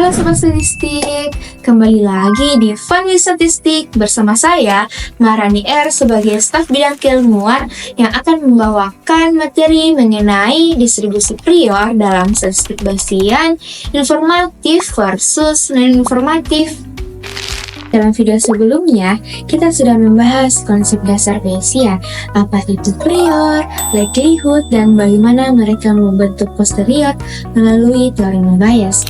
Halo Sobat Statistik, kembali lagi di Fun with Statistik bersama saya, Marani R sebagai staf bidang keilmuan yang akan membawakan materi mengenai distribusi prior dalam statistik Bayesian, informatif versus non-informatif. Dalam video sebelumnya, kita sudah membahas konsep dasar Bayesian, apa itu prior, likelihood, dan bagaimana mereka membentuk posterior melalui teorema Bayes.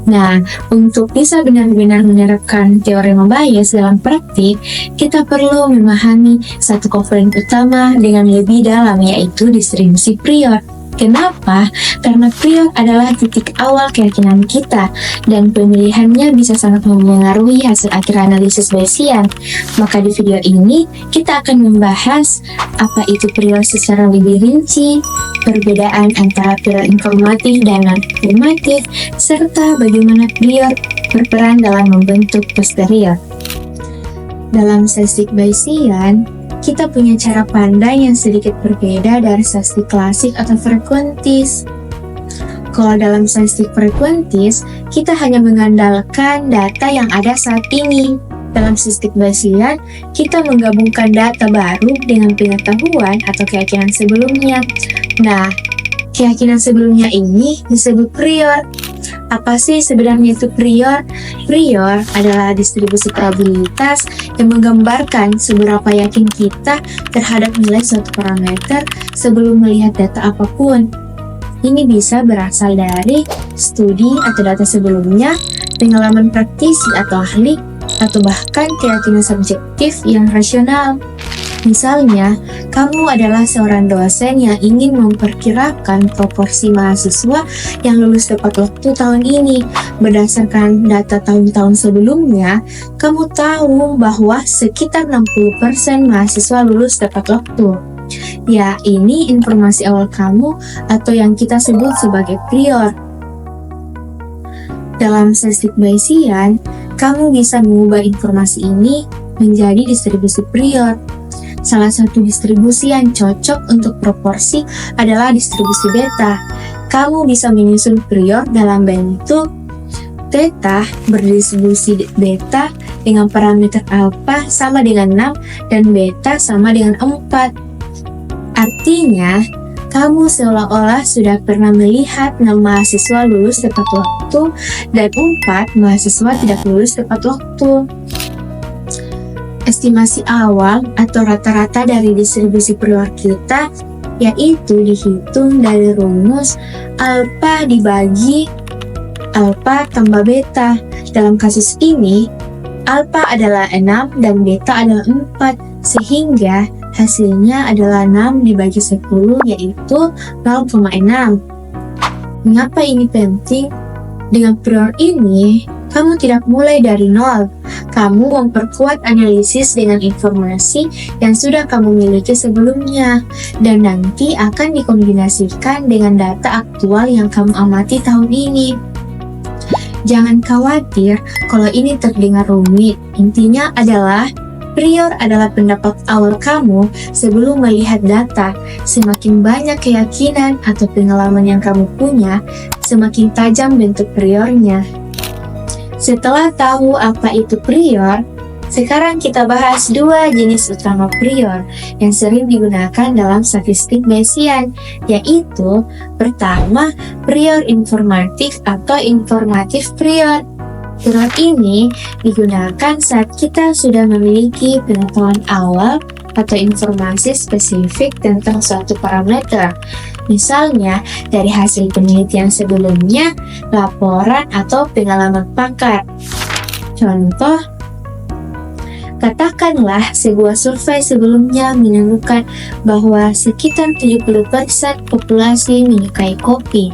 Nah, untuk bisa benar-benar menerapkan teorema Bayes dalam praktik, kita perlu memahami satu komponen utama dengan lebih dalam, yaitu distribusi prior. Kenapa? Karena prior adalah titik awal keyakinan kita, dan pemilihannya bisa sangat mempengaruhi hasil akhir analisis Bayesian. Maka di video ini, kita akan membahas apa itu prior secara lebih rinci, perbedaan antara prior informatif dan non-informatif, serta bagaimana prior berperan dalam membentuk posterior. Dalam statistik Bayesian, kita punya cara pandang yang sedikit berbeda dari statistik klasik atau frekuentis. Kalau dalam statistik frekuentis, kita hanya mengandalkan data yang ada saat ini. Dalam statistik Bayesian, kita menggabungkan data baru dengan pengetahuan atau keyakinan sebelumnya. Nah, keyakinan sebelumnya ini disebut prior. Apa sih sebenarnya itu prior? Prior adalah distribusi probabilitas yang menggambarkan seberapa yakin kita terhadap nilai suatu parameter sebelum melihat data apapun. Ini bisa berasal dari studi atau data sebelumnya, pengalaman praktisi atau ahli, atau bahkan keyakinan subjektif yang rasional. Misalnya, kamu adalah seorang dosen yang ingin memperkirakan proporsi mahasiswa yang lulus tepat waktu tahun ini. Berdasarkan data tahun-tahun sebelumnya, kamu tahu bahwa sekitar 60% mahasiswa lulus tepat waktu. Ya, ini informasi awal kamu atau yang kita sebut sebagai prior. Dalam statistik Bayesian, kamu bisa mengubah informasi ini menjadi distribusi prior. Salah satu distribusi yang cocok untuk proporsi adalah distribusi beta. Kamu bisa menyusun prior dalam bentuk theta berdistribusi beta dengan parameter alpha sama dengan 6 dan beta sama dengan 4. Artinya, kamu seolah-olah sudah pernah melihat 6 mahasiswa lulus tepat waktu dan 4 mahasiswa tidak lulus tepat waktu. Estimasi awal atau rata-rata dari distribusi prior kita yaitu dihitung dari rumus alpha dibagi alpha tambah beta. Dalam kasus ini, alpha adalah 6 dan beta adalah 4, sehingga hasilnya adalah 6 dibagi 10 yaitu 0,6. Mengapa ini penting? Dengan prior ini, kamu tidak mulai dari nol. Kamu memperkuat analisis dengan informasi yang sudah kamu miliki sebelumnya, dan nanti akan dikombinasikan dengan data aktual yang kamu amati tahun ini. Jangan khawatir kalau ini terdengar rumit. Intinya adalah prior adalah pendapat awal kamu sebelum melihat data. Semakin banyak keyakinan atau pengalaman yang kamu punya, semakin tajam bentuk priornya. Setelah tahu apa itu prior, sekarang kita bahas dua jenis utama prior yang sering digunakan dalam statistik Bayesian, yaitu pertama, prior informatif atau informatif prior. Prior ini digunakan saat kita sudah memiliki pengetahuan awal atau informasi spesifik tentang suatu parameter. Misalnya, dari hasil penelitian sebelumnya, laporan atau pengalaman pakar. Contoh, katakanlah sebuah survei sebelumnya menemukan bahwa sekitar 70% populasi menyukai kopi.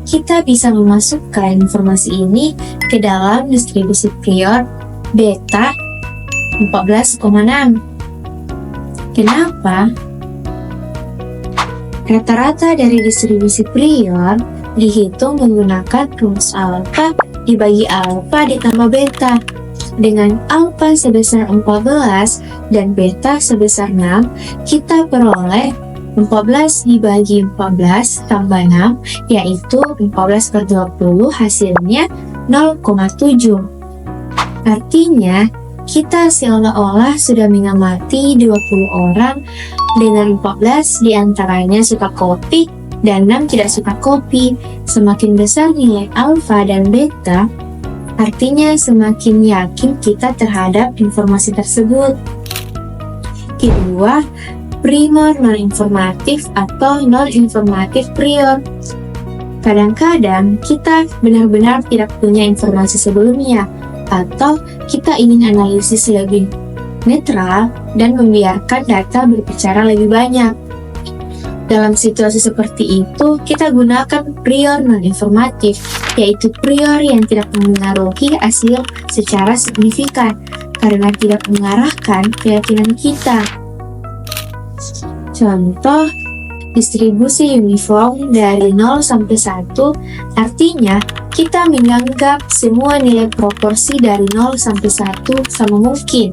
Kita bisa memasukkan informasi ini ke dalam distribusi prior beta 14,6. Kenapa? Rata-rata dari distribusi prior dihitung menggunakan rumus alpha dibagi alpha ditambah beta. Dengan alpha sebesar 14 dan beta sebesar 6, kita peroleh 14 dibagi 14 tambah 6, yaitu 14/20, hasilnya 0,7. Artinya, kita seolah-olah sudah mengamati 20 orang dengan 14 diantaranya suka kopi dan 6 tidak suka kopi. Semakin besar nilai alfa dan beta, artinya semakin yakin kita terhadap informasi tersebut. Kedua, primer non-informatif atau non-informatif prior. Kadang-kadang kita benar-benar tidak punya informasi sebelumnya, atau kita ingin analisis lebih netral dan membiarkan data berbicara lebih banyak. Dalam situasi seperti itu, kita gunakan prior non-informatif, yaitu prior yang tidak mengaruhi hasil secara signifikan, karena tidak mengarahkan keyakinan kita. Contoh, distribusi uniform dari 0 sampai 1, artinya kita menganggap semua nilai proporsi dari 0 sampai 1 sama mungkin.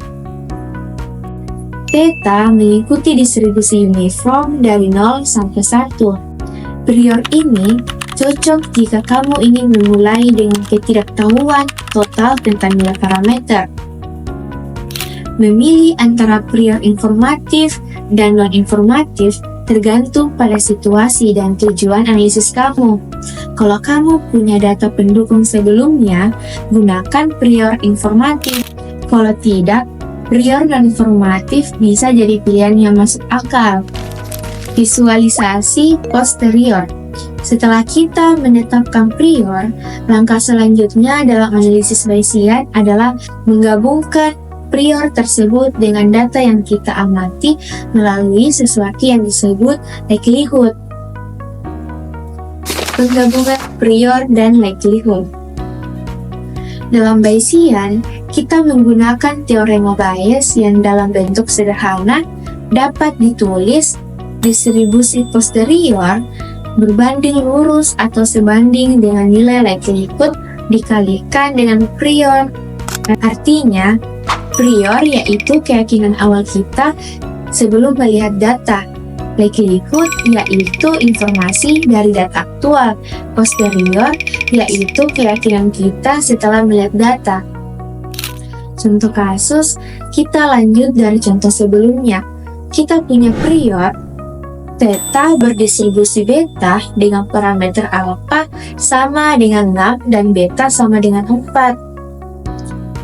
Theta mengikuti distribusi uniform dari 0 sampai 1. Prior ini cocok jika kamu ingin memulai dengan ketidaktahuan total tentang nilai parameter. Memilih antara prior informatif dan non-informatif tergantung pada situasi dan tujuan analisis kamu. Kalau kamu punya data pendukung sebelumnya, gunakan prior informatif. Kalau tidak, prior non-informatif bisa jadi pilihan yang masuk akal. Visualisasi posterior. Setelah kita menetapkan prior, langkah selanjutnya dalam analisis Bayesian adalah menggabungkan prior tersebut dengan data yang kita amati melalui sesuatu yang disebut likelihood. Penggabungan prior dan likelihood. Dalam Bayesian, kita menggunakan teorema Bayes yang dalam bentuk sederhana dapat ditulis distribusi posterior berbanding lurus atau sebanding dengan nilai likelihood dikalikan dengan prior. Artinya, prior yaitu keyakinan awal kita sebelum melihat data. Likelihood yaitu informasi dari data aktual. Posterior yaitu keyakinan kita setelah melihat data. Contoh kasus, kita lanjut dari contoh sebelumnya. Kita punya prior, theta berdistribusi beta dengan parameter alpha sama dengan 6 dan beta sama dengan 4.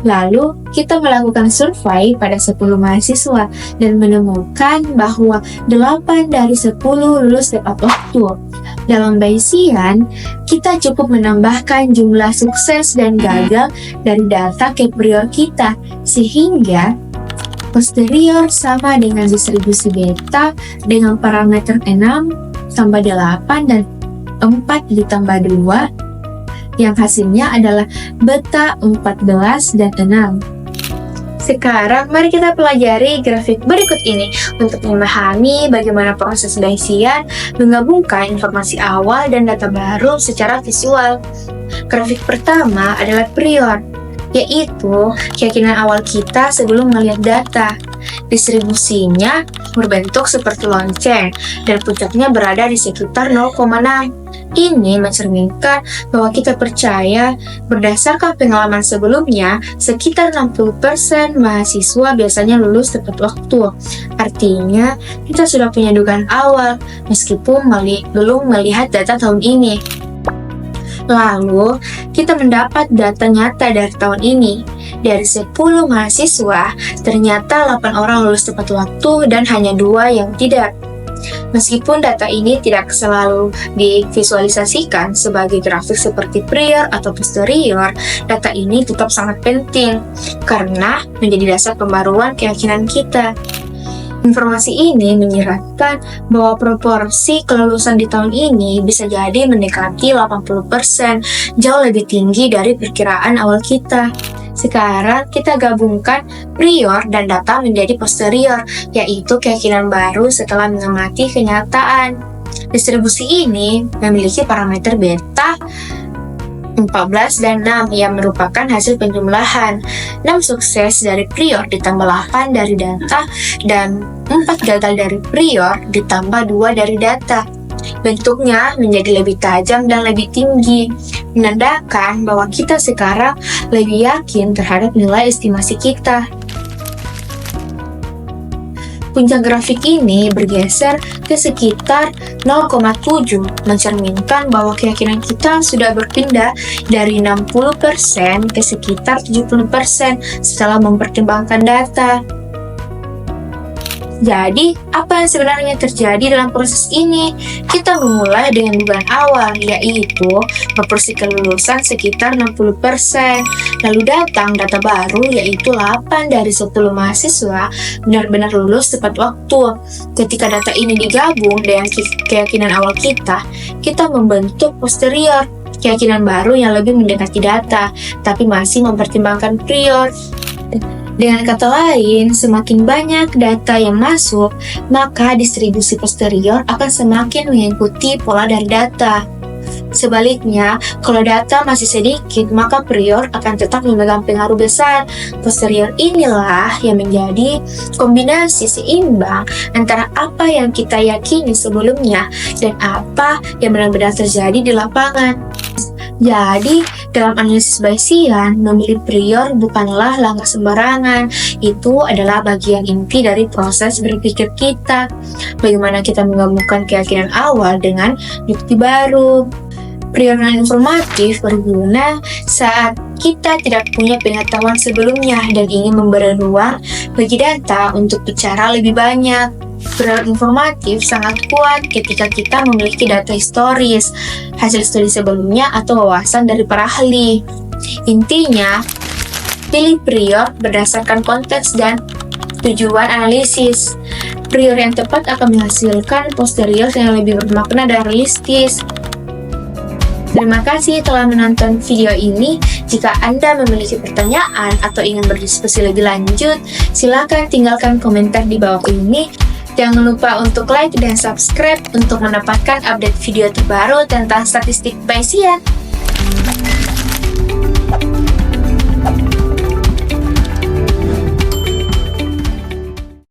Lalu, kita melakukan survei pada 10 mahasiswa dan menemukan bahwa 8 dari 10 lulus tepat waktu. Dalam Bayesian, kita cukup menambahkan jumlah sukses dan gagal dari data ke prior kita, sehingga posterior sama dengan distribusi beta dengan parameter 6 tambah 8 dan 4 ditambah 2, yang hasilnya adalah beta 14 dan 6. Sekarang, mari kita pelajari grafik berikut ini untuk memahami bagaimana proses Bayesian menggabungkan informasi awal dan data baru secara visual. Grafik pertama adalah prior, yaitu keyakinan awal kita sebelum melihat data. Distribusinya berbentuk seperti lonceng dan puncaknya berada di sekitar 0,6. Ini mencerminkan bahwa kita percaya berdasarkan pengalaman sebelumnya, sekitar 60% mahasiswa biasanya lulus tepat waktu. Artinya, kita sudah punya dugaan awal, meskipun belum melihat data tahun ini. Lalu, kita mendapat data nyata dari tahun ini. Dari 10 mahasiswa, ternyata 8 orang lulus tepat waktu dan hanya 2 yang tidak. Meskipun data ini tidak selalu divisualisasikan sebagai grafik seperti prior atau posterior, data ini tetap sangat penting karena menjadi dasar pembaruan keyakinan kita. Informasi ini menyiratkan bahwa proporsi kelulusan di tahun ini bisa jadi mendekati 80%, jauh lebih tinggi dari perkiraan awal kita. Sekarang kita gabungkan prior dan data menjadi posterior, yaitu keyakinan baru setelah mengamati kenyataan. Distribusi ini memiliki parameter beta 14 dan 6 yang merupakan hasil penjumlahan 6 sukses dari prior ditambah 8 dari data dan 4 gagal dari prior ditambah 2 dari data. Bentuknya menjadi lebih tajam dan lebih tinggi, menandakan bahwa kita sekarang lebih yakin terhadap nilai estimasi kita. Puncak grafik ini bergeser ke sekitar 0,7, mencerminkan bahwa keyakinan kita sudah berpindah dari 60% ke sekitar 70% setelah mempertimbangkan data. Jadi, apa yang sebenarnya terjadi dalam proses ini? Kita memulai dengan dugaan awal, yaitu proporsi kelulusan sekitar 60%. Lalu datang data baru, yaitu 8 dari 10 mahasiswa benar-benar lulus tepat waktu. Ketika data ini digabung dengan keyakinan awal kita membentuk posterior, keyakinan baru yang lebih mendekati data, tapi masih mempertimbangkan prior. Dengan kata lain, semakin banyak data yang masuk, maka distribusi posterior akan semakin mengikuti pola dari data. Sebaliknya, kalau data masih sedikit, maka prior akan tetap memegang pengaruh besar. Posterior inilah yang menjadi kombinasi seimbang antara apa yang kita yakini sebelumnya dan apa yang benar-benar terjadi di lapangan. Jadi, dalam analisis Bayesian, memilih prior bukanlah langkah sembarangan. Itu adalah bagian inti dari proses berpikir kita. Bagaimana kita menggabungkan keyakinan awal dengan bukti baru. Prior non-informatif berguna saat kita tidak punya pengetahuan sebelumnya dan ingin memberi ruang bagi data untuk bicara lebih banyak. Prior informatif sangat kuat ketika kita memiliki data historis, hasil studi sebelumnya, atau wawasan dari para ahli. Intinya, pilih prior berdasarkan konteks dan tujuan analisis. Prior yang tepat akan menghasilkan posterior yang lebih bermakna dan realistis. Terima kasih telah menonton video ini. Jika Anda memiliki pertanyaan atau ingin berdiskusi lebih lanjut, silakan tinggalkan komentar di bawah ini. Jangan lupa untuk like dan subscribe untuk mendapatkan update video terbaru tentang statistik Bayesian.